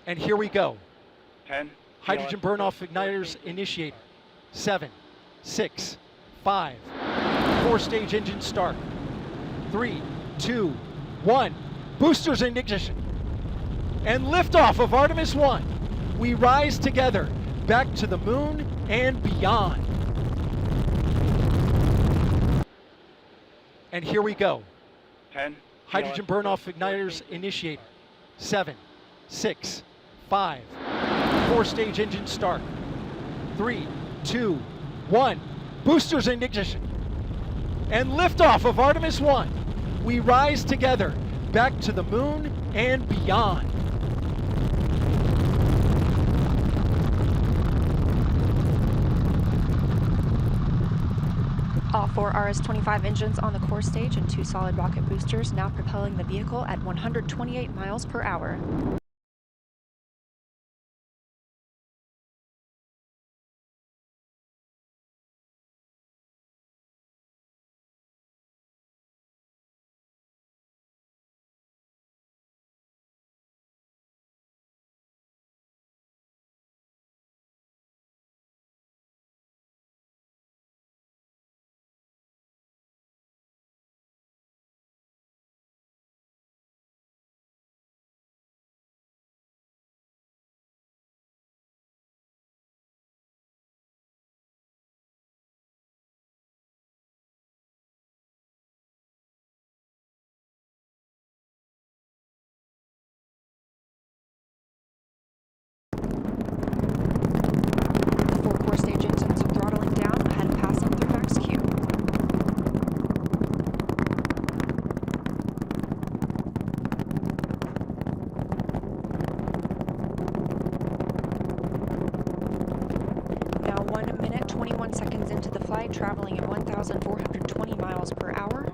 And here we go. 10. Hydrogen burn-off igniters initiated. 7, 6, 5. 4-stage engine start. 3, 2, 1. Boosters in ignition. And liftoff of Artemis 1. We rise together back to the moon and beyond. And here we go. 10. Hydrogen burn-off igniters initiated. 7, 6, 5. 4-stage engine start. 3, 2, 1. Boosters in ignition. And liftoff of Artemis 1. We rise together back to the moon and beyond. All 4 RS-25 engines on the core stage and 2 solid rocket boosters now propelling the vehicle at 128 miles per hour. The 4 core stage engines throttling down ahead of passing through max Q. Now 1 minute, 21 seconds into the flight, traveling at 1,420 miles per hour.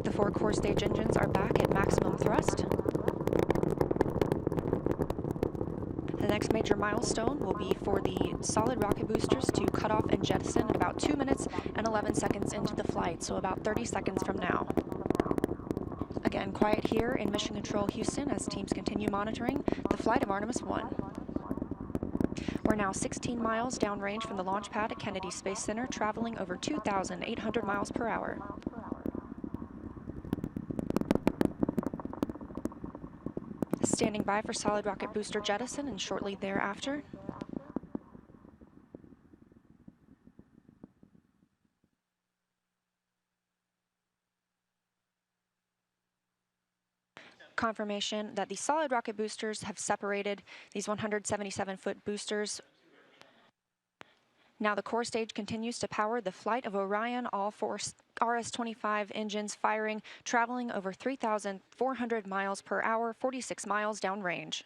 The 4 core stage engines are back at maximum thrust. The next major milestone will be for the solid rocket boosters to cut off and jettison at about 2 minutes and 11 seconds into the flight, so about 30 seconds from now. Again, quiet here in Mission Control Houston as teams continue monitoring the flight of Artemis 1. We're now 16 miles downrange from the launch pad at Kennedy Space Center, traveling over 2,800 miles per hour. Standing by for solid rocket booster jettison and shortly thereafter. Confirmation that the solid rocket boosters have separated these 177-foot boosters. Now the core stage continues to power the flight of Orion, all 4 RS-25 engines firing, traveling over 3,400 miles per hour, 46 miles downrange.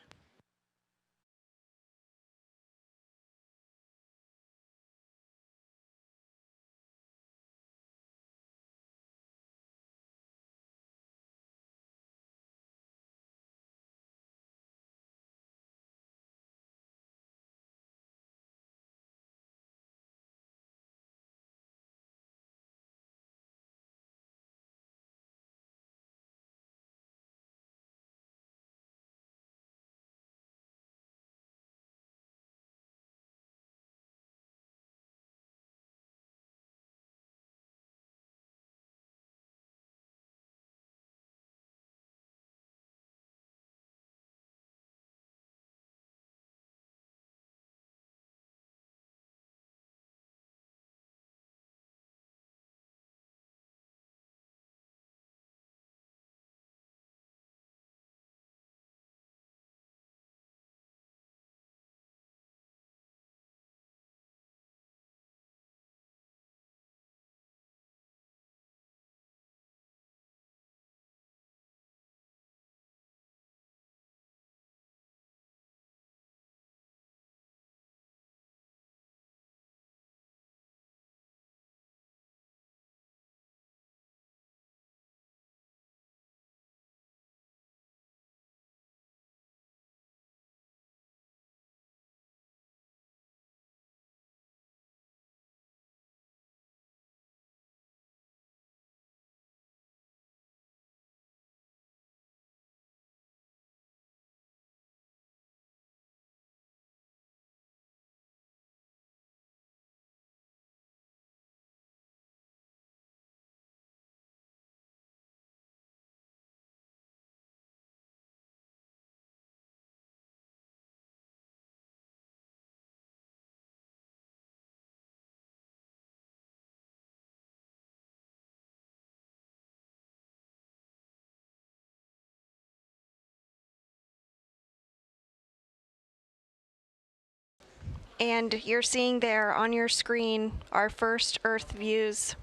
And you're seeing there on your screen our first Earth views.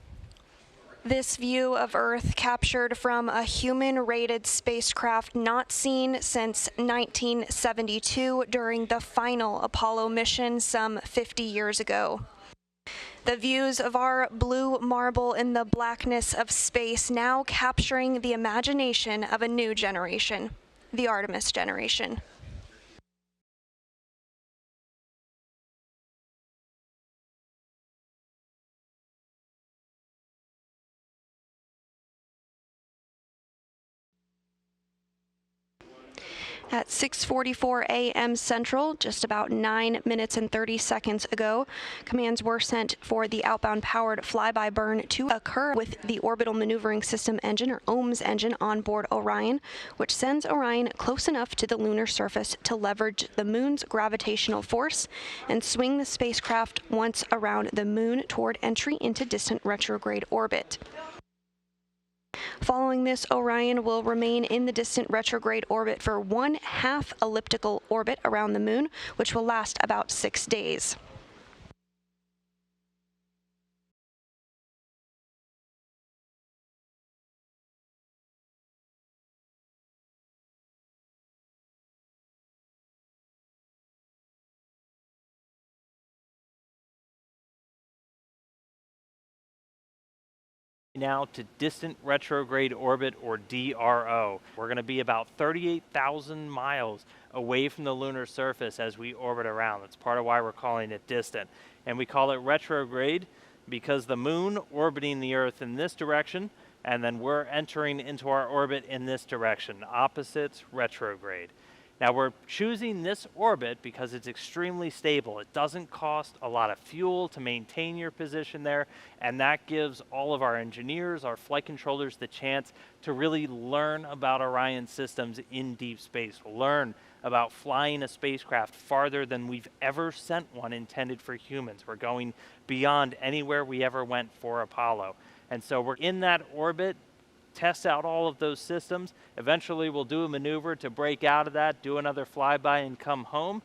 This view of Earth captured from a human-rated spacecraft not seen since 1972 during the final Apollo mission some 50 years ago. The views of our blue marble in the blackness of space now capturing the imagination of a new generation, the Artemis generation. At 6:44 a.m. Central, just about 9 minutes and 30 seconds ago, commands were sent for the outbound powered flyby burn to occur with the Orbital Maneuvering System engine, or OMS engine, on board Orion, which sends Orion close enough to the lunar surface to leverage the moon's gravitational force and swing the spacecraft once around the moon toward entry into distant retrograde orbit. Following this, Orion will remain in the distant retrograde orbit for 1/2 elliptical orbit around the moon, which will last about 6 days. Now to distant retrograde orbit, or DRO. We're going to be about 38,000 miles away from the lunar surface as we orbit around. That's part of why we're calling it distant. And we call it retrograde because the moon orbiting the Earth in this direction, and then we're entering into our orbit in this direction. Opposites, retrograde. Now we're choosing this orbit because it's extremely stable. It doesn't cost a lot of fuel to maintain your position there, and that gives all of our engineers, our flight controllers, the chance to really learn about Orion systems in deep space. We'll learn about flying a spacecraft farther than we've ever sent one intended for humans. We're going beyond anywhere we ever went for Apollo. And so we're in that orbit, test out all of those systems. Eventually we'll do a maneuver to break out of that, do another flyby, and come home.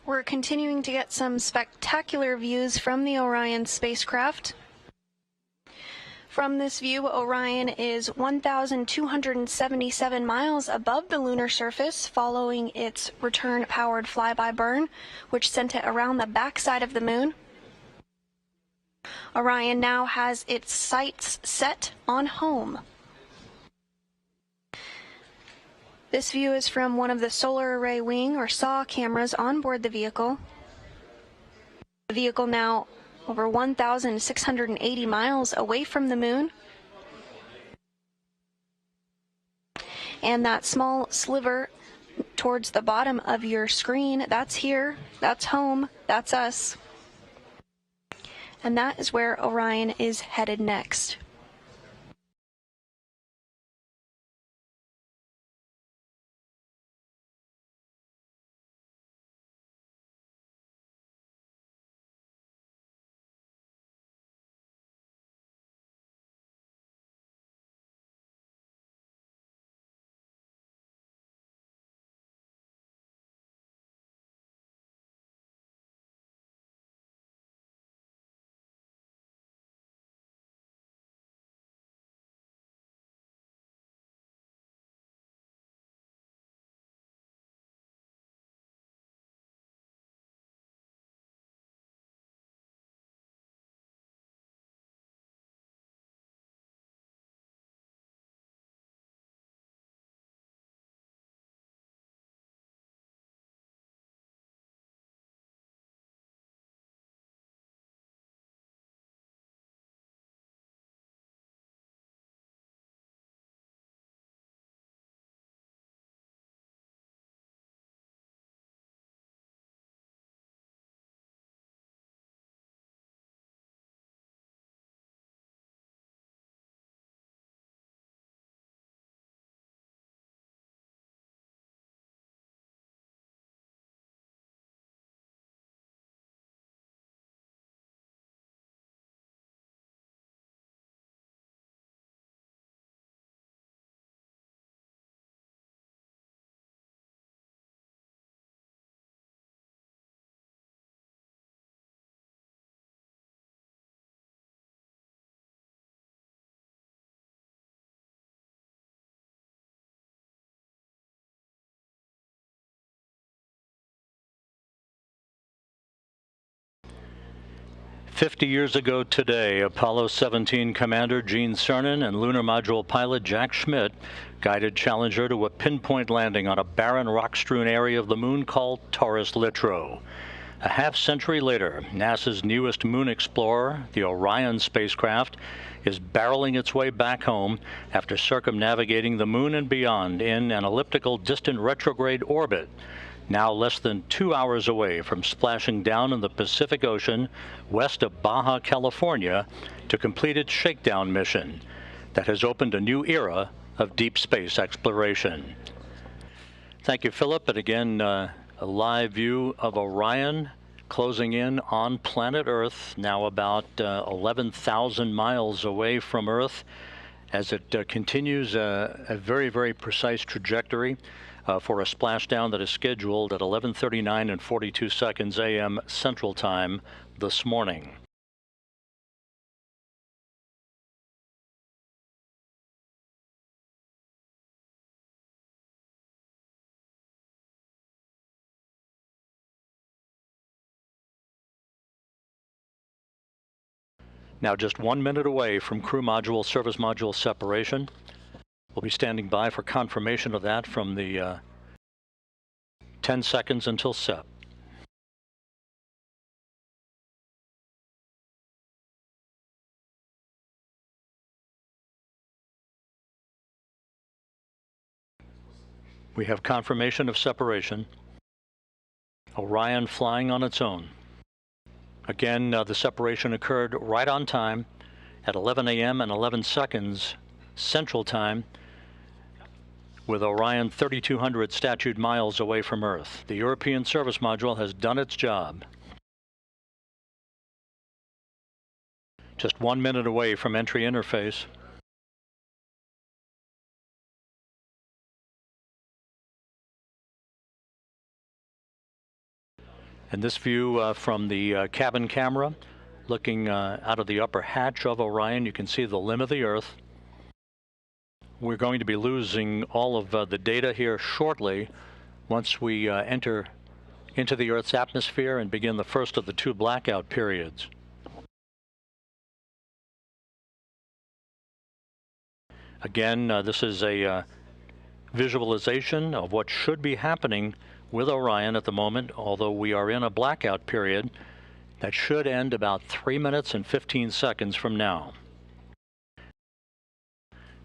We're continuing to get some spectacular views from the Orion spacecraft. From this view, Orion is 1,277 miles above the lunar surface following its return-powered flyby-burn, which sent it around the backside of the moon. Orion now has its sights set on home. This view is from one of the solar array wing or SAW cameras on board the vehicle. The vehicle now over 1,680 miles away from the moon. And that small sliver towards the bottom of your screen, that's here, that's home, that's us. And that is where Orion is headed next. "50 years ago today, Apollo 17 Commander Gene Cernan and Lunar Module pilot Jack Schmitt guided Challenger to a pinpoint landing on a barren rock-strewn area of the moon called Taurus Littrow. A half-century later, NASA's newest moon explorer, the Orion spacecraft, is barreling its way back home after circumnavigating the moon and beyond in an elliptical distant retrograde orbit, now less than 2 hours away from splashing down in the Pacific Ocean west of Baja California to complete its shakedown mission that has opened a new era of deep space exploration." Thank you, Philip. And again, a live view of Orion closing in on planet Earth, now about 11,000 miles away from Earth, as it continues a very, very precise trajectory for a splashdown that is scheduled at 11:39 and 42 seconds a.m. Central Time this morning. Now just 1 minute away from crew module service module separation. We'll be standing by for confirmation of that from the 10 seconds until SEP. We have confirmation of separation. Orion flying on its own. Again, the separation occurred right on time at 11 a.m. and 11 seconds Central Time, with Orion 3,200 statute miles away from Earth. The European service module has done its job. Just 1 minute away from entry interface. And this view from the cabin camera Looking out of the upper hatch of Orion, you can see the limb of the Earth. We're going to be losing all of the data here shortly once we enter into the Earth's atmosphere and begin the first of the 2 blackout periods. Again, this is a visualization of what should be happening with Orion at the moment, although we are in a blackout period that should end about 3 minutes and 15 seconds from now.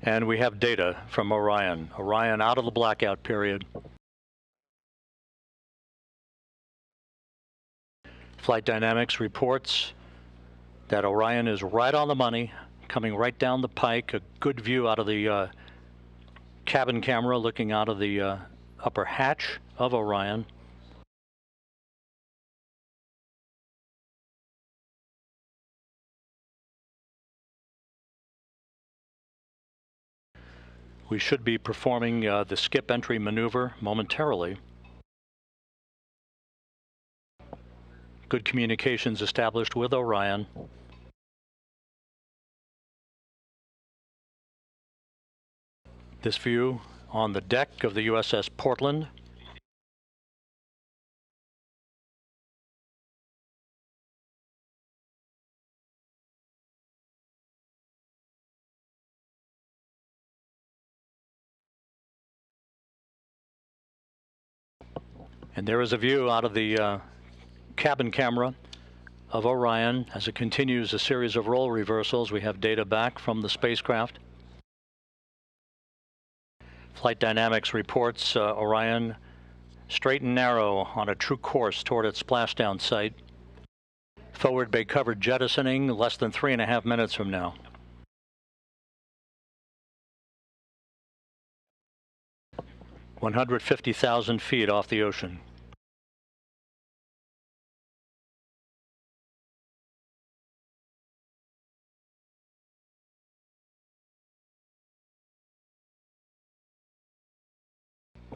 And we have data from Orion. Orion out of the blackout period. Flight Dynamics reports that Orion is right on the money, coming right down the pike. A good view out of the cabin camera looking out of the upper hatch of Orion. We should be performing the skip entry maneuver momentarily. Good communications established with Orion. This view on the deck of the USS Portland. And there is a view out of the cabin camera of Orion as it continues a series of role reversals. We have data back from the spacecraft. Flight Dynamics reports Orion straight and narrow on a true course toward its splashdown site. Forward bay covered jettisoning less than 3.5 minutes from now. $150,000 feet off the ocean.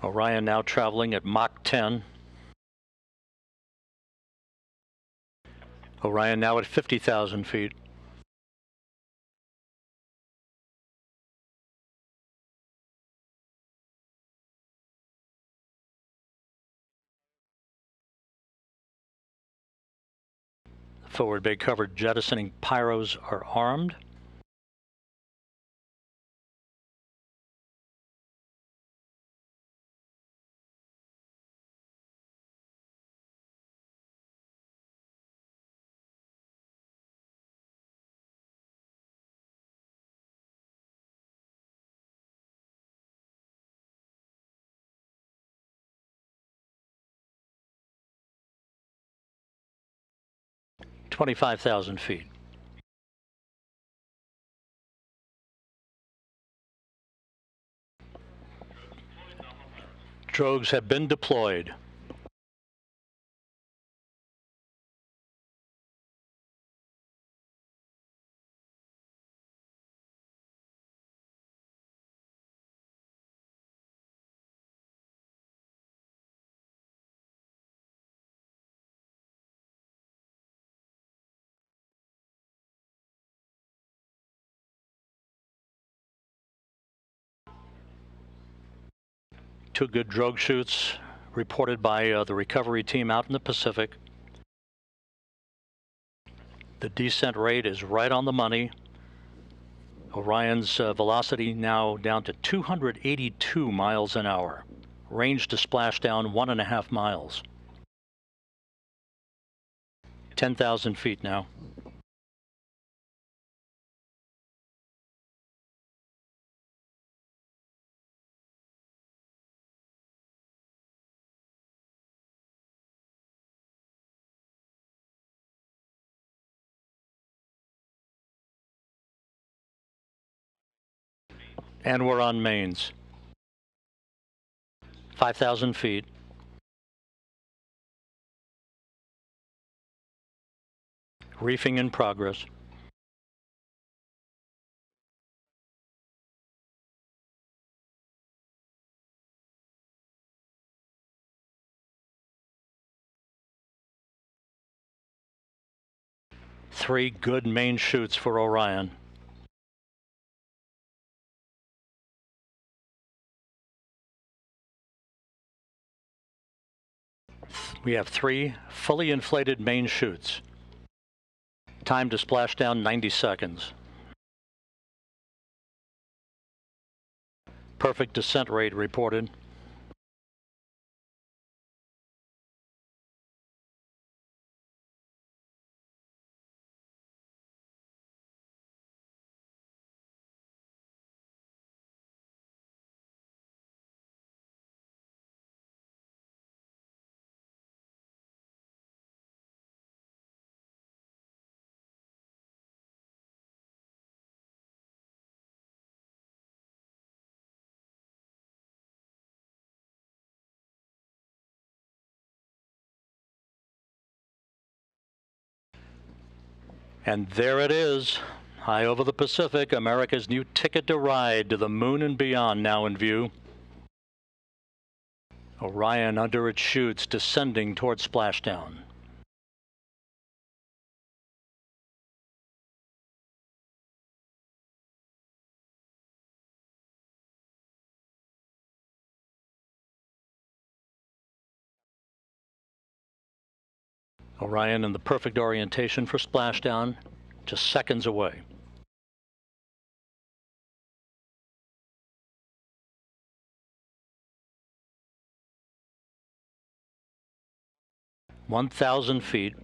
Orion now traveling at Mach 10. Orion now at 50,000 feet. Forward bay covered jettisoning pyros are armed. $25,000 feet. Drogues have been deployed. Two good drogue shoots reported by the recovery team out in the Pacific. The descent rate is right on the money. Orion's velocity now down to 282 miles an hour. Range to splashdown 1.5 miles. 10,000 feet now. And we're on mains. 5,000 feet. Reefing in progress. 3 good main chutes for Orion. We have 3 fully inflated main chutes. Time to splashdown 90 seconds. Perfect descent rate reported. And there it is, high over the Pacific, America's new ticket to ride to the moon and beyond now in view. Orion under its chutes descending toward splashdown. Orion in the perfect orientation for splashdown, just seconds away. (1,000 feet).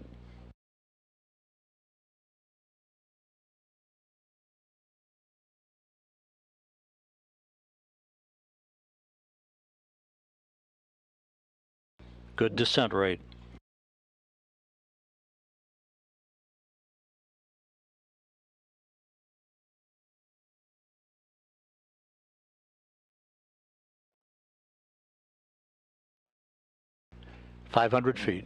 Good descent rate. (500 feet).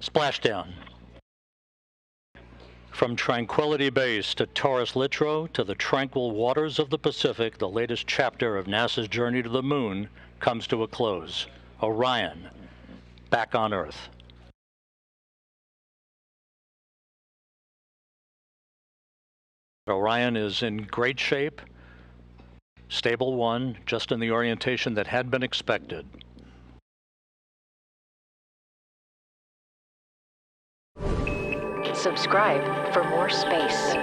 Splashdown. From Tranquility Base to Taurus Littrow to the tranquil waters of the Pacific, the latest chapter of NASA's journey to the moon comes to a close. Orion, back on Earth. Orion is in great shape. Stable 1, just in the orientation that had been expected. Subscribe for more space.